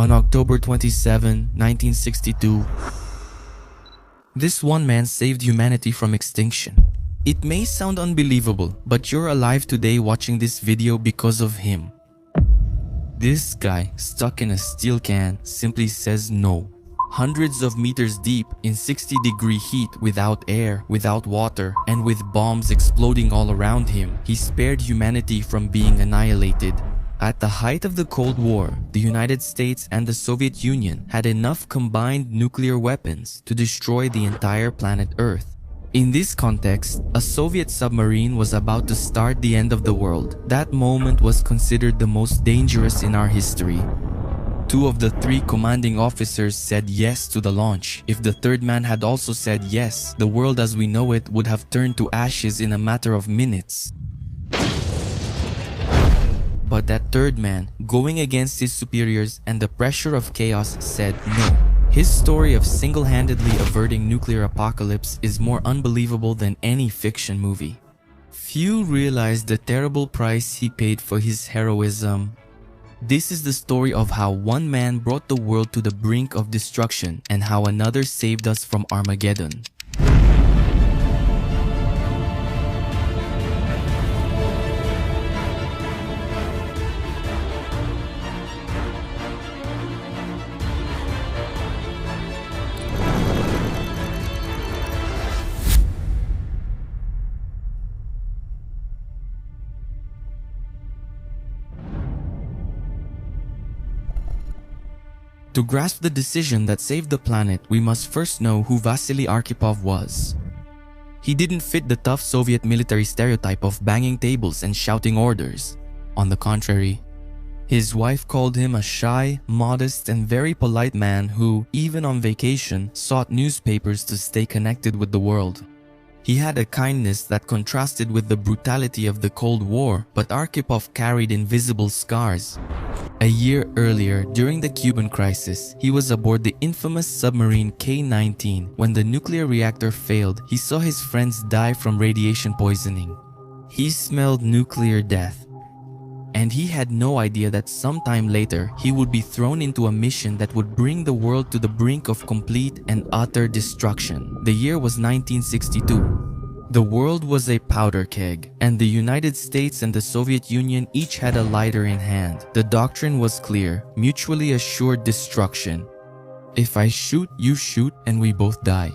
On October 27, 1962, this one man saved humanity from extinction. It may sound unbelievable, but you're alive today watching this video because of him. This guy, stuck in a steel can, simply says no. Hundreds of meters deep, in 60-degree heat, without air, without water, and with bombs exploding all around him, he spared humanity from being annihilated. At the height of the Cold War, the United States and the Soviet Union had enough combined nuclear weapons to destroy the entire planet Earth. In this context, a Soviet submarine was about to start the end of the world. That moment was considered the most dangerous in our history. 2 of the 3 commanding officers said yes to the launch. If the third man had also said yes, the world as we know it would have turned to ashes in a matter of minutes. But that third man, going against his superiors and the pressure of chaos, said no. His story of single-handedly averting nuclear apocalypse is more unbelievable than any fiction movie. Few realize the terrible price he paid for his heroism. This is the story of how one man brought the world to the brink of destruction and how another saved us from Armageddon. To grasp the decision that saved the planet, we must first know who Vassily Arkhipov was. He didn't fit the tough Soviet military stereotype of banging tables and shouting orders. On the contrary, his wife called him a shy, modest, and very polite man who, even on vacation, sought newspapers to stay connected with the world. He had a kindness that contrasted with the brutality of the Cold War, but Arkhipov carried invisible scars. A year earlier, during the Cuban crisis, he was aboard the infamous submarine K-19. When the nuclear reactor failed, he saw his friends die from radiation poisoning. He smelled nuclear death. And he had no idea that sometime later, he would be thrown into a mission that would bring the world to the brink of complete and utter destruction. The year was 1962. The world was a powder keg, and the United States and the Soviet Union each had a lighter in hand. The doctrine was clear: mutually assured destruction. If I shoot, you shoot, and we both die.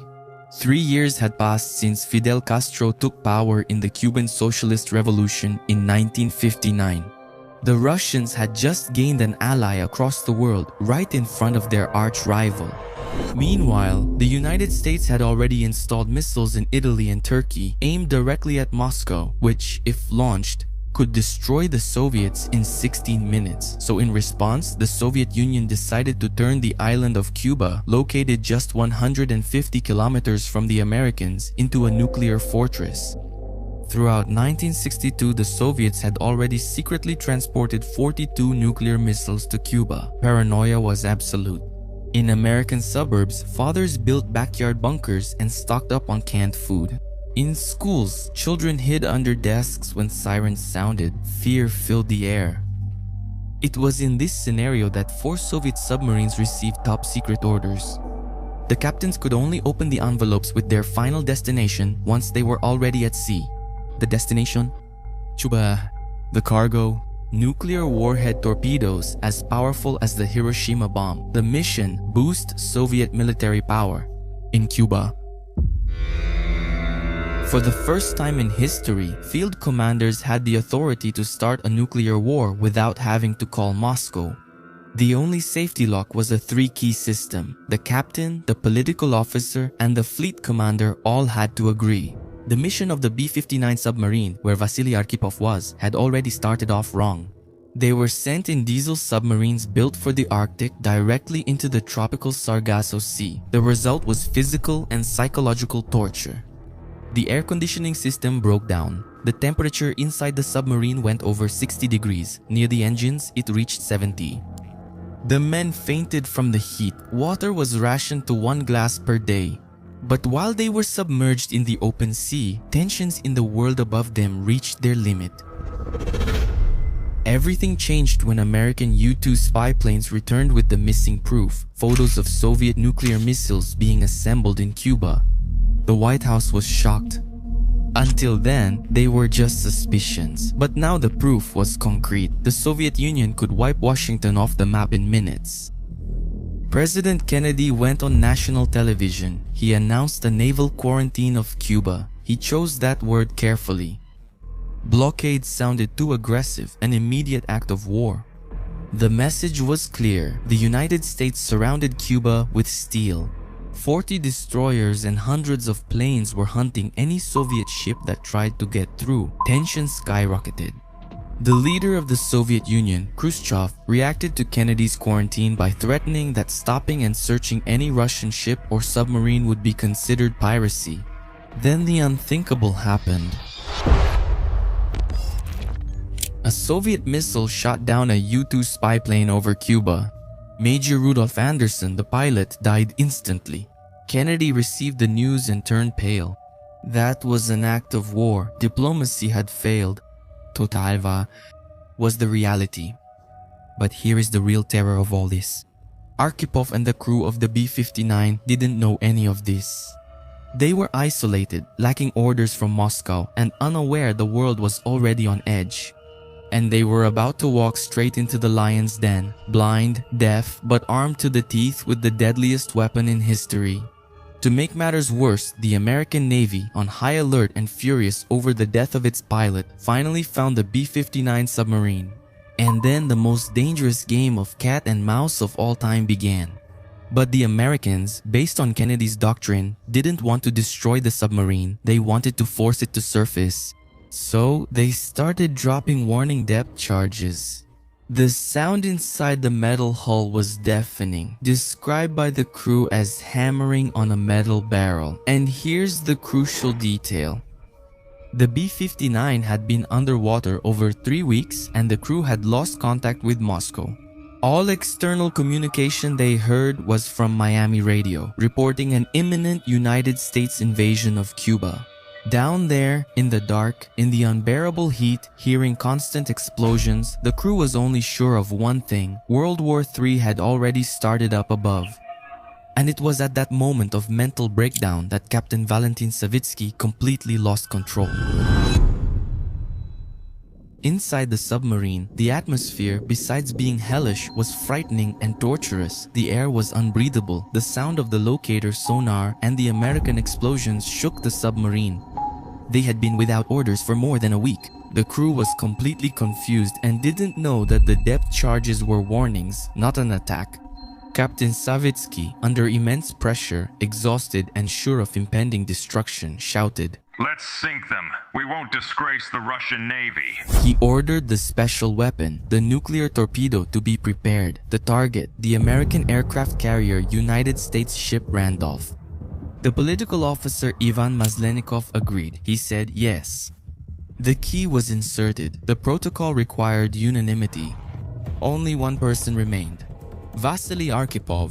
3 years had passed since Fidel Castro took power in the Cuban Socialist Revolution in 1959. The Russians had just gained an ally across the world, right in front of their arch-rival. Meanwhile, the United States had already installed missiles in Italy and Turkey aimed directly at Moscow, which, if launched, could destroy the Soviets in 16 minutes. So in response, the Soviet Union decided to turn the island of Cuba, located just 150 kilometers from the Americans, into a nuclear fortress. Throughout 1962, the Soviets had already secretly transported 42 nuclear missiles to Cuba. Paranoia was absolute. In American suburbs, fathers built backyard bunkers and stocked up on canned food. In schools, children hid under desks when sirens sounded. Fear filled the air. It was in this scenario that 4 Soviet submarines received top-secret orders. The captains could only open the envelopes with their final destination once they were already at sea. The destination? Cuba. The cargo? Nuclear warhead torpedoes as powerful as the Hiroshima bomb. The mission: boost Soviet military power in Cuba. For the first time in history, field commanders had the authority to start a nuclear war without having to call Moscow. The only safety lock was a 3-key system. The captain, the political officer, and the fleet commander all had to agree. The mission of the B-59 submarine, where Vassily Arkhipov was, had already started off wrong. They were sent in diesel submarines built for the Arctic directly into the tropical Sargasso Sea. The result was physical and psychological torture. The air conditioning system broke down. The temperature inside the submarine went over 60 degrees. Near the engines, it reached 70. The men fainted from the heat. Water was rationed to 1 glass per day. But while they were submerged in the open sea, tensions in the world above them reached their limit. Everything changed when American U-2 spy planes returned with the missing proof, photos of Soviet nuclear missiles being assembled in Cuba. The White House was shocked. Until then, they were just suspicions, but now the proof was concrete. The Soviet Union could wipe Washington off the map in minutes. President Kennedy went on national television. He announced a naval quarantine of Cuba. He chose that word carefully. Blockade sounded too aggressive, an immediate act of war. The message was clear. The United States surrounded Cuba with steel. 40 destroyers and hundreds of planes were hunting any Soviet ship that tried to get through. Tension skyrocketed. The leader of the Soviet Union, Khrushchev, reacted to Kennedy's quarantine by threatening that stopping and searching any Russian ship or submarine would be considered piracy. Then the unthinkable happened. A Soviet missile shot down a U-2 spy plane over Cuba. Major Rudolf Anderson, the pilot, died instantly. Kennedy received the news and turned pale. That was an act of war. Diplomacy had failed. Totalva was the reality. But here is the real terror of all this. Arkhipov and the crew of the B-59 didn't know any of this. They were isolated, lacking orders from Moscow, and unaware the world was already on edge. And they were about to walk straight into the lion's den, blind, deaf, but armed to the teeth with the deadliest weapon in history. To make matters worse, the American Navy, on high alert and furious over the death of its pilot, finally found the B-59 submarine. And then the most dangerous game of cat and mouse of all time began. But the Americans, based on Kennedy's doctrine, didn't want to destroy the submarine. They wanted to force it to surface. So they started dropping warning depth charges. The sound inside the metal hull was deafening, described by the crew as hammering on a metal barrel. And here's the crucial detail. The B-59 had been underwater over 3 weeks and the crew had lost contact with Moscow. All external communication they heard was from Miami radio, reporting an imminent United States invasion of Cuba. Down there, in the dark, in the unbearable heat, hearing constant explosions, the crew was only sure of one thing. World War III had already started up above. And it was at that moment of mental breakdown that Captain Valentin Savitsky completely lost control. Inside the submarine, the atmosphere, besides being hellish, was frightening and torturous. The air was unbreathable. The sound of the locator sonar and the American explosions shook the submarine. They had been without orders for more than a week. The crew was completely confused and didn't know that the depth charges were warnings, not an attack. Captain Savitsky, under immense pressure, exhausted and sure of impending destruction, shouted, "Let's sink them. We won't disgrace the Russian Navy." He ordered the special weapon, the nuclear torpedo, to be prepared. The target, the American aircraft carrier United States ship Randolph. The political officer Ivan Maslenikov agreed. He said yes. The key was inserted. The protocol required unanimity. Only one person remained. Vassily Arkhipov.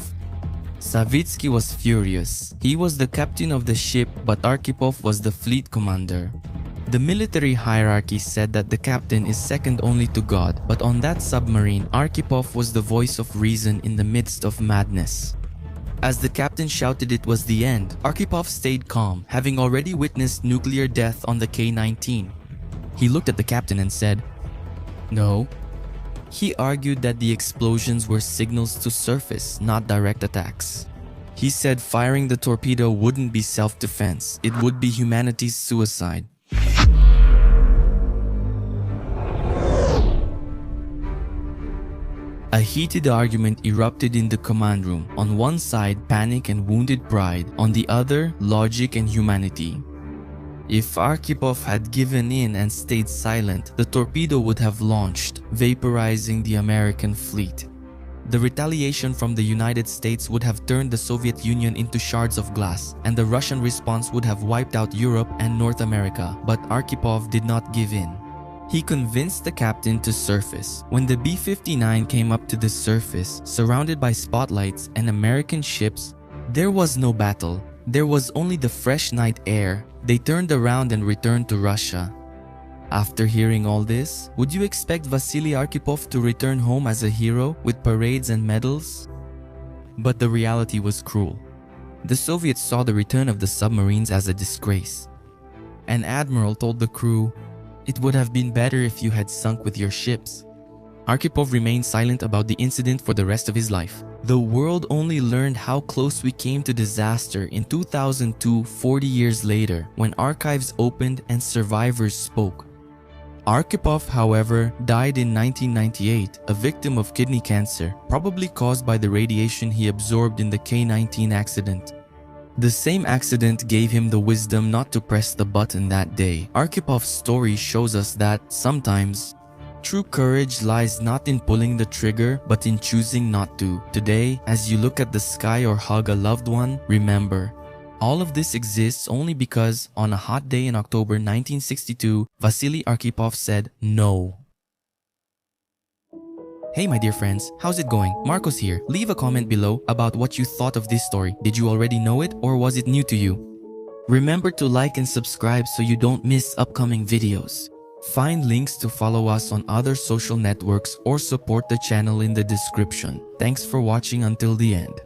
Savitsky was furious. He was the captain of the ship, but Arkhipov was the fleet commander. The military hierarchy said that the captain is second only to God, but on that submarine, Arkhipov was the voice of reason in the midst of madness. As the captain shouted it was the end, Arkhipov stayed calm, having already witnessed nuclear death on the K-19. He looked at the captain and said, "No." He argued that the explosions were signals to surface, not direct attacks. He said firing the torpedo wouldn't be self-defense, it would be humanity's suicide. A heated argument erupted in the command room. On one side, panic and wounded pride. On the other, logic and humanity. If Arkhipov had given in and stayed silent, the torpedo would have launched, vaporizing the American fleet. The retaliation from the United States would have turned the Soviet Union into shards of glass, and the Russian response would have wiped out Europe and North America. But Arkhipov did not give in. He convinced the captain to surface. When the B-59 came up to the surface, surrounded by spotlights and American ships, there was no battle. There was only the fresh night air. They turned around and returned to Russia. After hearing all this, would you expect Vassily Arkhipov to return home as a hero with parades and medals? But the reality was cruel. The Soviets saw the return of the submarines as a disgrace. An admiral told the crew, "It would have been better if you had sunk with your ships." Arkhipov remained silent about the incident for the rest of his life. The world only learned how close we came to disaster in 2002, 40 years later, when archives opened and survivors spoke. Arkhipov, however, died in 1998, a victim of kidney cancer, probably caused by the radiation he absorbed in the K-19 accident. The same accident gave him the wisdom not to press the button that day. Archipov's story shows us that, sometimes, true courage lies not in pulling the trigger, but in choosing not to. Today, as you look at the sky or hug a loved one, remember, all of this exists only because, on a hot day in October 1962, Vassily Arkhipov said no. Hey my dear friends, how's it going? Marcos here. Leave a comment below about what you thought of this story. Did you already know it or was it new to you? Remember to like and subscribe so you don't miss upcoming videos. Find links to follow us on other social networks or support the channel in the description. Thanks for watching until the end.